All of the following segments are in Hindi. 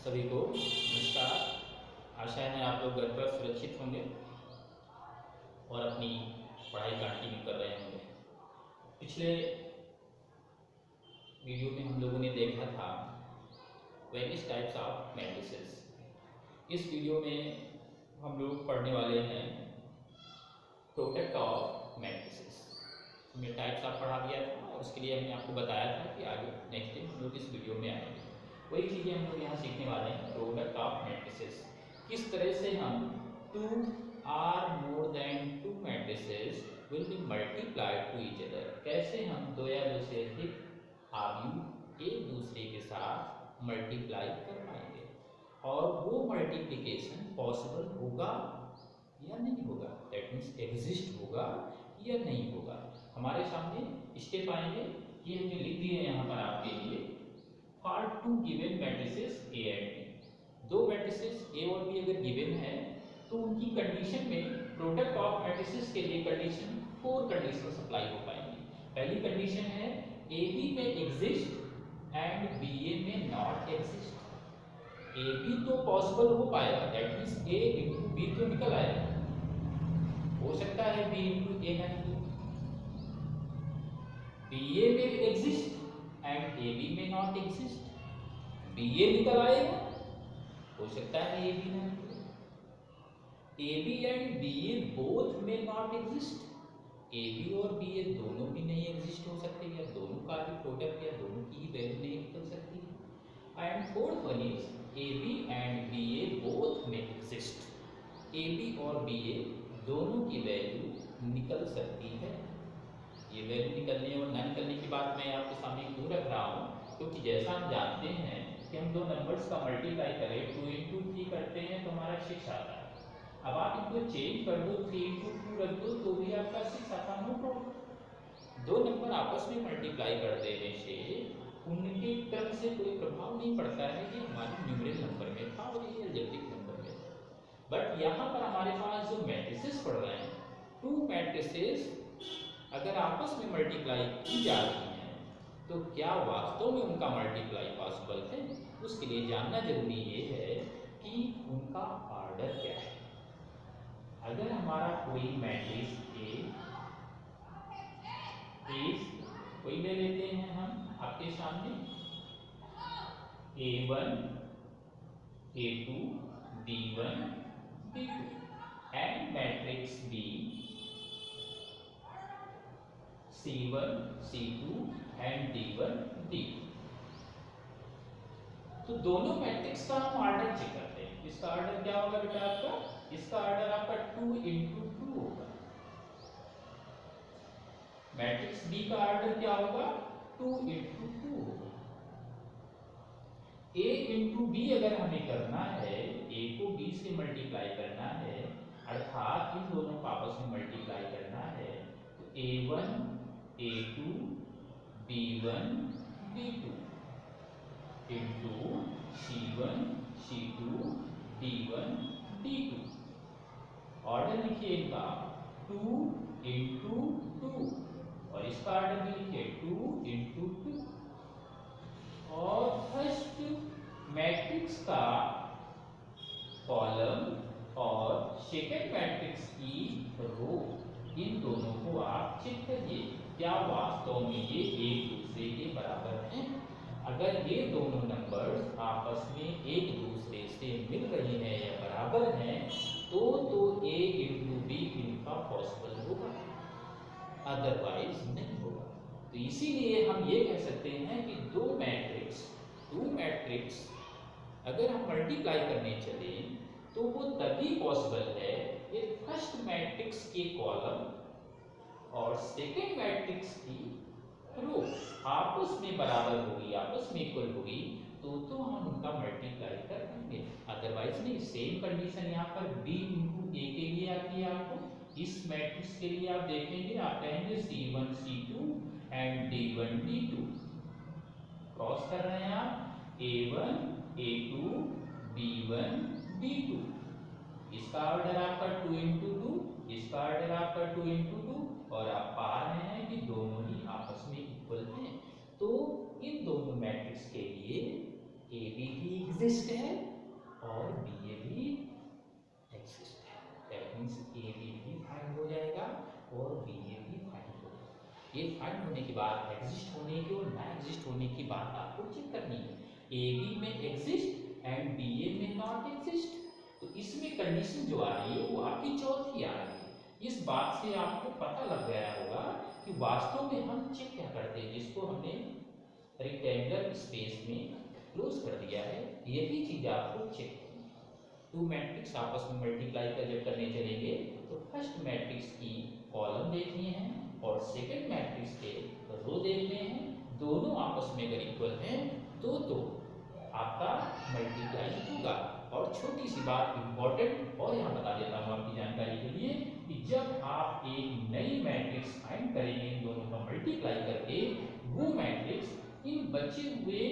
सभी को नमस्कार। आशा है आप लोग घर पर सुरक्षित होंगे और अपनी पढ़ाई कंटिन्यू कर रहे होंगे। पिछले वीडियो में हम लोगों ने देखा था वेरियस टाइप्स ऑफ मैट्रिसेस। इस वीडियो में हम लोग पढ़ने वाले हैं प्रोडक्ट ऑफ मैट्रिसेस। हमने टाइप्स ऑफ पढ़ा दिया था और उसके लिए हमने आपको बताया था कि आगे नेक्स्ट टाइम हम लोग इस वीडियो में आएंगे। वही चीज़ें हम लोग यहाँ सीखने वाले हैं प्रोडक्ट ऑफ मैट्रिसेस। किस तरह से हम two or more than two matrices will be multiplied to each other, कैसे हम दो या दो से अधिक आव्यूह एक दूसरे के साथ मल्टीप्लाई कर पाएंगे और वो मल्टीप्लिकेशन पॉसिबल होगा या नहीं होगा, दैट मीन्स एग्जिस्ट होगा या नहीं होगा। हमारे सामने स्टेप आएंगे कि हमने लिख दिए यहाँ पर आपके लिए for two given matrices A and B. दो मैट्रिसेस ए और बी अगर गिवन है तो उनकी कंडीशन में प्रोडक्ट ऑफ मैट्रिसेस के लिए कंडीशन 4 कंडीशन अप्लाई हो पाएंगी। पहली कंडीशन है ए बी में एग्जिस्ट एंड बी ए में नॉट एग्जिस्ट। ए बी तो पॉसिबल हो पाएगा, that means A into B तो निकल आएगा, हो सकता है बी इंटू ए ना निकले। बी ए में एग्जिस्ट एंड ए बी में नॉट एग्जिस्ट, बी ए निकल आएगा, हो सकता है ए बी ना निकले। A B and B A both में नॉट एग्जिस्ट, ए बी और बी ए दोनों भी नहीं एग्जिस्ट हो सकते या दोनों का भी प्रोडक्ट या दोनों की ही वैल्यू नहीं निकल सकती है। And fourth one is A B and B A both में एग्जिस्ट, ए बी और बी ए दोनों की वैल्यू निकल सकती है। ये वैल्यू निकलने और ना निकलने की बात मैं आपके सामने क्यों रख रहा हूँ, क्योंकि जैसा हम जानते हैं कि हम दो नंबर्स का मल्टीप्लाई करें 2 इंटू 3 करते हैं तो हमारा 6 आता है। अब आप इनको चेंज कर दो 3 इंटू 2 रख दो तो भी आपका 6 आता, नो प्रॉब्लम। दो नंबर आपस में मल्टीप्लाई कर देने से उनकी तरफ से कोई प्रभाव नहीं पड़ता है कि हमारे न्यूमरल नंबर में था और ये अलजेब्रिक नंबर में था। बट यहाँ पर हमारे पास जो मैट्रिसेस पढ़ रहे हैं, टू मैट्रिसेस अगर आपस में मल्टीप्लाई की जा रही हैं तो क्या वास्तव में उनका मल्टीप्लाई पॉसिबल है, उसके लिए जानना जरूरी ये है कि उनका ऑर्डर क्या है। अगर हमारा कोई मैट्रिक्स ए कोई ले लेते हैं हम आपके सामने A1 A2 B1 B2 and matrix B C1 C2 and D1 D2, तो दोनों मैट्रिक्स का हम ऑर्डर चेक करते हैं। इसका ऑर्डर क्या होगा बेटा आपका, इसका ऑर्डर आपका 2 इंटू 2 होगा। मैट्रिक्स बी का ऑर्डर क्या होगा, 2 इंटू 2 होगा। ए इंटू बी अगर हमें करना है, ए को बी से मल्टीप्लाई करना है, अर्थात इन दोनों को आपस में मल्टीप्लाई करना है, तो A1 A2 B1 B2 into C1 C2 D1 D2। Order लिखिए इनका 2 इंटू 2 और इसका ऑर्डर भी लिखिए 2 इंटू 2। और फर्स्ट मैट्रिक्स का कॉलम और सेकेंड मैट्रिक्स की रो, इन दोनों को आप चेक करिए क्या वास्तव में ये एक दूसरे के बराबर हैं। अगर ये दोनों नंबर्स आपस में एक दूसरे से मिल रहे हैं या बराबर हैं तो ए इंटू बी इनका पॉसिबल होगा, अदरवाइज नहीं होगा। तो इसीलिए हम ये कह सकते हैं कि टू मैट्रिक्स अगर हम मल्टीप्लाई करने चले तो वो तभी पॉसिबल है कि फर्स्ट मैट्रिक्स के कॉलम और सेकेंड मैट्रिक्स की रो आपस में बराबर होगी, आपस में इक्वल होगी, तो हम उनका मल्टीप्लाई कर पाएंगे, अदरवाइज नहीं। सेम कंडीशन यहाँ पर बी इंटू ए के लिए आती है। आपको इस मैट्रिक्स के लिए आप देखेंगे, आप कहेंगे C1 C2 and D1 D2, cross कर रहे हैं आप A1 A2 B1 B2, इसका ऑर्डर आपका 2 इंटू 2, इसका ऑर्डर आपका 2 इंटू 2 और आप पा रहे हैं कि दोनों ही आपस में इक्वल हैं। तो इन दोनों मैट्रिक्स के लिए ए बी भी एग्जिस्ट है और बी ए भी एग्जिस्ट है। दैट मीन्स ए बी भी फाइंड हो जाएगा और बी ए भी फाइंड हो जाएगा। ये फाइंड होने के बाद एग्जिस्ट होने की और ना एग्जिस्ट होने की बात आपको चेक करनी है। ए बी में एग्जिस्ट एंड बी ए में नॉट एग्जिस्ट, तो इसमें कंडीशन जो आ रही है वो आपकी चौथी आ रही है। इस बात से आपको पता लग गया होगा कि वास्तव में हम चेक क्या करते हैं, जिसको हमने रेक्टेंगुलर स्पेस में क्लोज कर दिया है, यही चीज आपको चेक करनी है। टू मैट्रिक्स आपस में मल्टीप्लाई कर जब करने चलेंगे तो फर्स्ट मैट्रिक्स की कॉलम देखनी है और सेकंड मैट्रिक्स के रो देखने हैं। दोनों आपस में अगर इक्वल हैं तो आपका मल्टीप्लाई होगा। और छोटी सी बात इंपॉर्टेंट और यहाँ बता देता हूँ आपकी जानकारी के लिए कि जब आप एक नई मैट्रिक्स फाइंड करेंगे इन दोनों का मल्टीप्लाई करके, वो मैट्रिक्स इन बचे हुए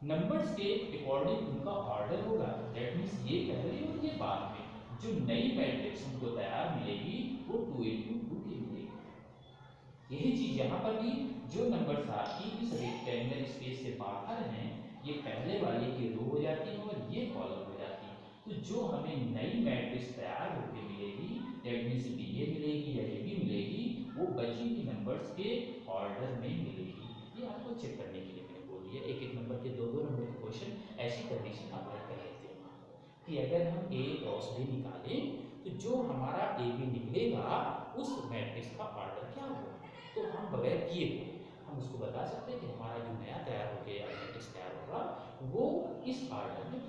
नंबर्स के अकॉर्डिंग उनका ऑर्डर होगा। दैट मीन्स ये पहले और ये बाद में जो नई मैट्रिक्स हमको तैयार मिलेगी वो 2 into 2 की मिलेगी। यही चीज यहाँ पर भी जो नंबर्स आपकी इस रेक्टेंगुलर स्पेस से बाहर हैं ये पहले वाले की रो हो जाती है और ये कॉलम हो जाती है। तो जो हमें नई मैट्रिक्स तैयार होकर मिलेगी, दैट मीन्स बी ए मिलेगी या ए बी मिलेगी, वो बची हुई नंबर्स के ऑर्डर में मिलेगी। ये आपको चेक करने के लिए मैंने बोल दिया। एक एक नंबर के 2-2 नंबर के क्वेश्चन ऐसी कंडीशन अप्लाई कर लेते हैं कि अगर हम ए क्रॉस बी निकालें तो जो हमारा ए बी निकलेगा उस मैट्रिक्स का ऑर्डर क्या होगा। तो हम बगैर किए हम उसको बता सकते हैं कि हमारा जो नया तैयार हो गया मैट्रिक्स तैयार होगा वो इस ऑर्डर में।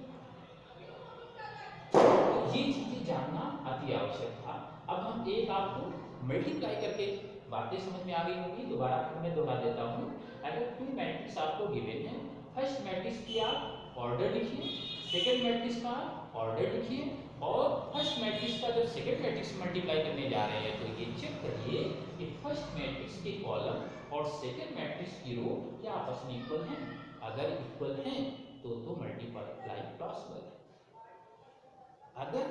तो ये चीजें जानना अति आवश्यक था। अब हम एक आपको मल्टीप्लाई करके बातें समझ में आ गई होगी, दोबारा फिर मैं दोहरा देता हूँ। अगर 2 मैट्रिक्स आपको गिवन है, फर्स्ट मैट्रिक्स की आप ऑर्डर लिखिए, सेकंड मैट्रिक्स का ऑर्डर लिखिए और फर्स्ट मैट्रिक्स का जब सेकंड मैट्रिक्स मल्टीप्लाई करने जा रहे हैं तो ये चेक करिए कि फर्स्ट मैट्रिक्स के कॉलम और सेकंड मैट्रिक्स की रो क्या आपस में इक्वल हैं। अगर इक्वल हैं तो मल्टीप्लाई पॉसिबल है, अगर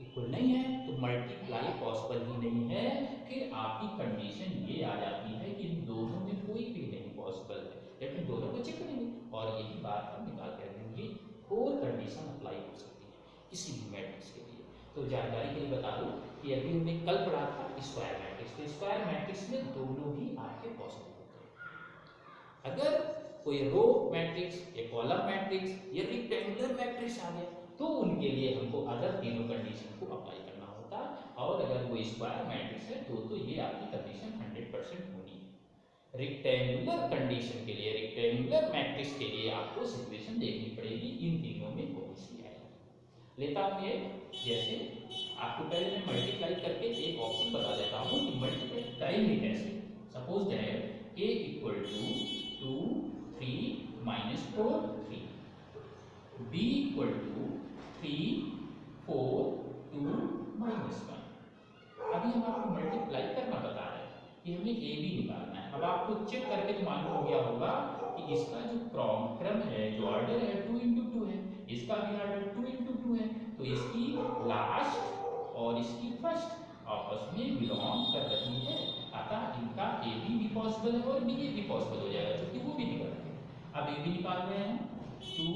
इक्वल नहीं है तो मल्टीप्लाई पॉसिबल ही नहीं है। फिर आपकी कंडीशन ये आ जाती है कि इन दोनों में कोई भी नहीं पॉसिबल है, लेकिन दोनों को चेक करेंगे और यही बात हम निकाल कर देंगे। और कंडीशन अप्लाई हो सकती है किसी भी मैट्रिक्स के लिए। तो जानकारी के लिए बता दूं कि अभी हमने कल पढ़ा था स्क्वायर मैट्रिक्स, तो स्क्वायर मैट्रिक्स में दोनों ही आपके पॉसिबल होते हैं। अगर कोई रो मैट्रिक्स या कॉलम मैट्रिक्स या रेक्टेंगुलर मैट्रिक्स आ गया तो उनके लिए हमको अदर तीनों कंडीशन को अप्लाई करना होता, और अगर वो स्क्वायर मैट्रिक्स है तो ये आपकी कंडीशन 100% होनी है। रेक्टेंगुलर कंडीशन के लिए, रेक्टेंगुलर मैट्रिक्स के लिए आपको सिचुएशन देखनी पड़ेगी इन तीनों में कौन सी आएगी। लेता हूँ ये, जैसे आपको पहले मैं मल्टीप्लाई करके एक ऑप्शन बता देता हूँ कि मल्टीप्लाई करेंगे कैसे। Suppose that a equal to 2 3 minus 4 3, b equal to 3 4 2 minus 1। अभी हम आपको मल्टीप्लाई करना बता रहे हैं कि हमें ए बी निकालना है। अब आपको चेक करके तो मालूम हो गया होगा कि इसका जो क्रम है, जो ऑर्डर है 2 into 2 है, इसका भी ऑर्डर 2 into 2 है, तो इसकी लास्ट और इसकी फर्स्ट आपस में बिलोंग कर रही है, अतः इनका ए बी भी पॉसिबल है और बी ए भी पॉसिबल हो जाएगा, क्योंकि वो भी निकल रहे हैं। अब ए बी निकाल रहे हैं 2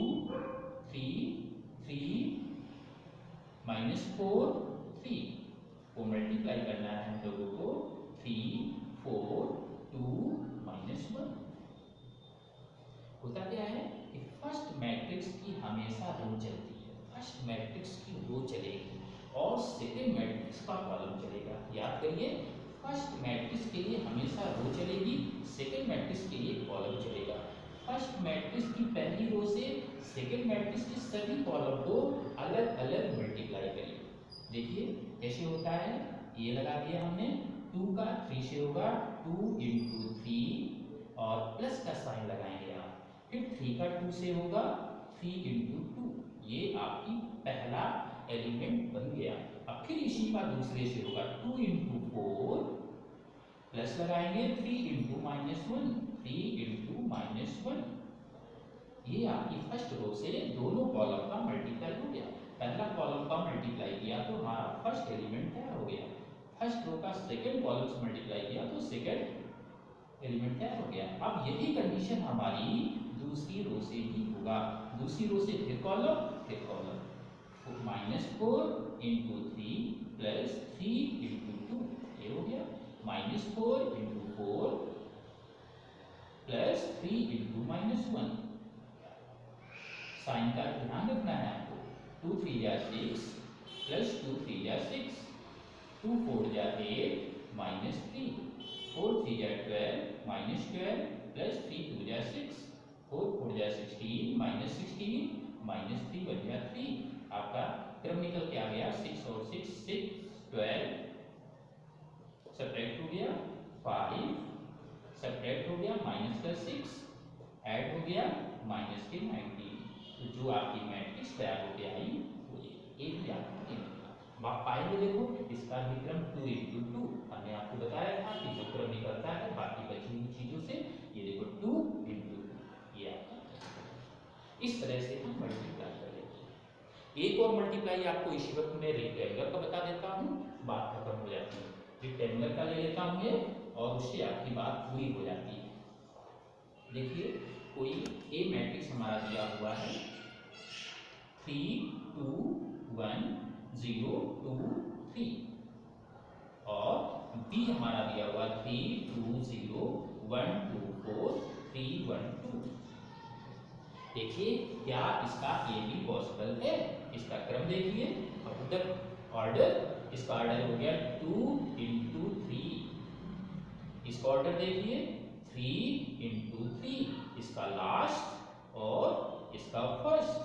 3 3 माइनस 4 3 को मल्टीप्लाई करना है हम लोगों को 3 4 2 माइनस 1। होता क्या है कि फर्स्ट मैट्रिक्स की हमेशा रो चलती है, फर्स्ट मैट्रिक्स की रो चलेगी और सेकेंड मैट्रिक्स का कॉलम चलेगा। याद करिए, फर्स्ट मैट्रिक्स के लिए हमेशा रो चलेगी, सेकेंड मैट्रिक्स के लिए कॉलम चलेगा। फर्स्ट मैट्रिक्स की पहली रो से सेकेंड मैट्रिक्स के सभी कॉलम को अलग अलग मल्टीप्लाई करिए। देखिए कैसे होता है, ये लगा दिया हमने, 2 का 3 से होगा 2 into 3 और प्लस का साइन लगाएंगे आप, फिर 3 का 2 से होगा 3 into 2, ये आपकी पहला एलिमेंट बन गया। अब फिर इसी का दूसरे से होगा 2 into 4 प्लस लगाएंगे 3 into -1 3 into -1। ये आपकी फर्स्ट रो से दोनों कॉलम का मल्टीप्लाई हो गया। पहला कॉलम का मल्टीप्लाई किया तो हमारा फर्स्ट एलिमेंट तैयार हो गया, फर्स्ट रो का सेकंड कॉलम से मल्टीप्लाई किया तो सेकंड एलिमेंट तैयार हो गया। अब यही कंडीशन हमारी दूसरी रो से भी होगा। दूसरी रो से फिर कॉलम -4 इंटू 3 प्लस 3 इंटू 2, ये हो गया -4 इंटू 4 प्लस 3 इंटू -1। साइन का ध्यान रखना है आपको। 2 3 जा 6 प्लस 2 3 जा 6, 2 4 जा 8 -3, 4 3 जा 12 -12 प्लस 3 2 जा 6, 4 4 जा 16 -16 -3 बन गया 3। आपका क्रम निकल के आ गया 6 और 6 6 12, सब्ट्रैक्ट हो गया 5, सब्ट्रैक्ट हो गया -6, ऐड हो गया -19। तो जो आपकी मैट्रिक्स तैयार होकर आई वो ये भी आपको आप पाएंगे। देखो इसका भी क्रम 2 इंटू 2, हमने आपको बताया था कि जो क्रम निकलता है बाकी बची हुई चीजों से, ये देखो 2 इंटू 2, ये आपका इस तरह से हम मल्टीप्लाई कर लेते हैं। एक और मल्टीप्लाई आपको इसी वक्त में रेक्टेंगुलर का बता देता हूँ, बात खत्म हो जाती है। रेक्टेंगुलर का ले लेता हूँ ये, और उससे आपकी बात पूरी हो जाती है। देखिए कोई ए मैट्रिक्स हमारा दिया हुआ है 3 2 1 0 2 3, और बी हमारा दिया हुआ 3 2 0 1 2 4 3 1 2। देखिए क्या इसका ए भी पॉसिबल है? इसका क्रम देखिए, ऑर्डर, इसका ऑर्डर हो गया 2 इंटू 3, इसका ऑर्डर देखिए 3 इंटू 3, इसका लास्ट और इसका फर्स्ट,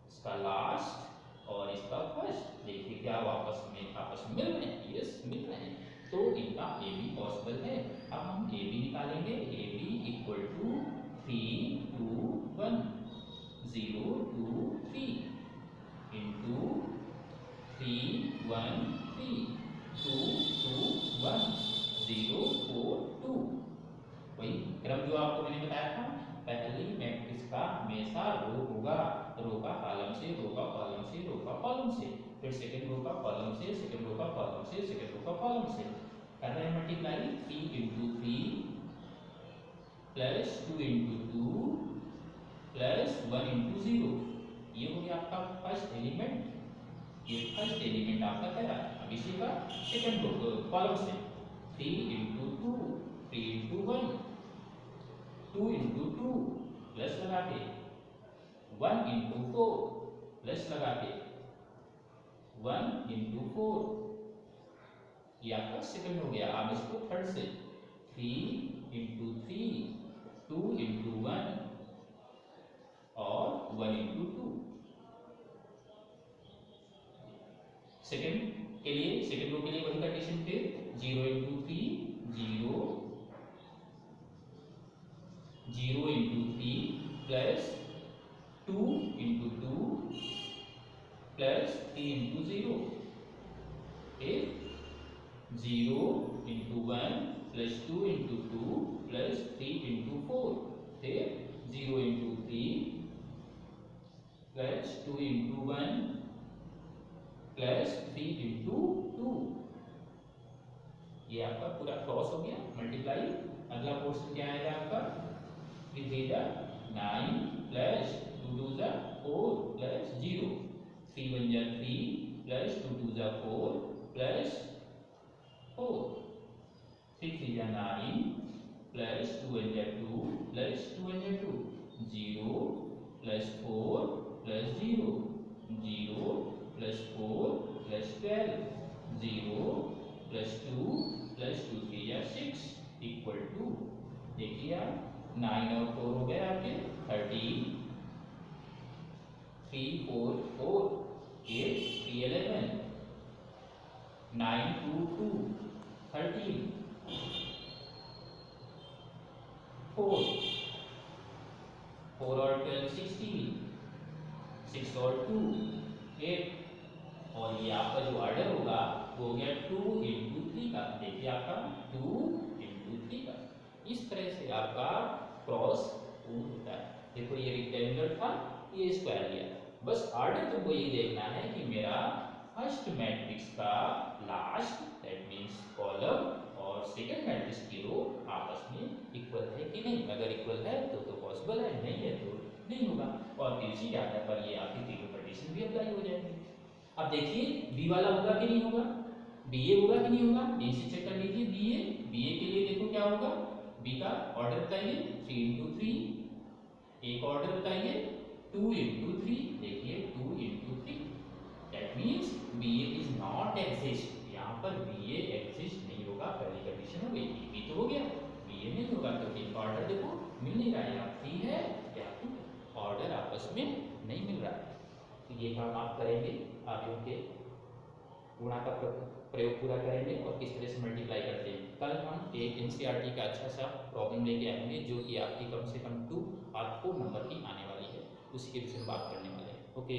इसका लास्ट और इसका फर्स्ट। देखिए क्या आपस में मिल रहे हैं? यस मिल रहे हैं, तो इनका ए बी पॉसिबल है। अब हम ए बी निकालेंगे। A B equal to 3 2 1 0 2 3 into 3 1 3 2 2 1 0 4 2। वही क्रम जो आपको मैंने बताया था, पहली मैट्रिक्स का हमेशा रो होगा, रो का कॉलम से, रो का कॉलम से, रो का कॉलम से, फिर सेकंड रो का कॉलम से, सेकंड रो का कॉलम से, सेकंड रो का कॉलम से। कर रहे हैं multiply 3 into 3 plus 2 into 2 plus 1 into 0, ये हो गया आपका फर्स्ट एलिमेंट। ये फर्स्ट एलिमेंट आपका तैयार। अब इसी का सेकंड रो कॉलम से 3 इंटू 2 3 इंटू 1 2 इंटू 2 प्लस लगा के 1 इंटू 4 प्लस लगा के 1 इंटू 4, ये आपका सेकंड हो गया। अब इसको थर्ड से 3 इंटू 3 2 इंटू 1 और 1 इंटू 2। सेकंड के लिए, सेकंड रो के लिए वही कंडीशन, फिर 0 into 3 0 0 into 3 plus 2 into 2 plus 3 into 0, फिर 0 into 1 plus 2 into 2 plus 3 into 4, फिर 0 into 3 plus 2 into 1 plus 3 into 2। ये आपका पूरा क्रॉस हो गया मल्टीप्लाई। अगला पोर्शन क्या आएगा आपका? 3 3 जा 9 प्लस 2 2 जा 4 प्लस 0, 3 1 जा 3 प्लस 2 2 जा 4 प्लस 4, 3 3 जा 9 प्लस 2 1 जा 2 प्लस 2 1 जा 2, 0 plus 4 plus 0 0 plus 4 plus 12 0 plus 2 plus 2 3 या 6 इक्वल टू, देखिए आप 9 और 4 हो गए आपके 13 3 4 4 8 3 11 9 2 2 13 4 4 और 12 16 6 और 2 8, और ये आपका जो ऑर्डर होगा वो हो गया 2 इंटू 3 का। देखिए आपका 2 इंटू 3 का। इस तरह से आपका क्रॉस होता है। देखो ये रेक्टेंगुलर था, ये स्क्वायर लिया, बस ऑर्डर तुमको ये देखना है कि मेरा फर्स्ट मैट्रिक्स का लास्ट दैट मीन्स कॉलम और सेकंड मैट्रिक्स की रो आपस में इक्वल है कि नहीं। अगर इक्वल है तो पॉसिबल है, नहीं है तो नहीं होगा, और इसी डाटा पर ये आपकी तीनों कंडीशन भी अप्लाई हो जाएंगे। अब देखिए बी वाला होगा कि नहीं होगा, बी ए होगा कि नहीं होगा, यहीं से चेक कर लीजिए। बी ए के लिए देखो क्या होगा, बी का ऑर्डर बताइए 3 इंटू 3, ए का ऑर्डर बताइए 2 इंटू 3, देखिए 2 into 3, that means B A is not exist, यहाँ पर बी ए एग्जिस्ट नहीं होगा, पहली कंडीशन हो गई। बी तो हो गया, बी ए नहीं होगा क्योंकि इनका ऑर्डर देखो मिल नहीं रहा है, या 3 है या 2, ऑर्डर आपस में नहीं मिल रहा है। तो ये काम आप करेंगे, आप इनके गुणा का प्रयोग पूरा करेंगे और किस तरह से मल्टीप्लाई करते हैं। कल हम एक एनसीईआरटी का अच्छा सा प्रॉब्लम लेके आएंगे जो कि आपकी कम से कम 2 और 4 नंबर की आने वाली है, उसी के विषय में बात करने वाले हैं। ओके।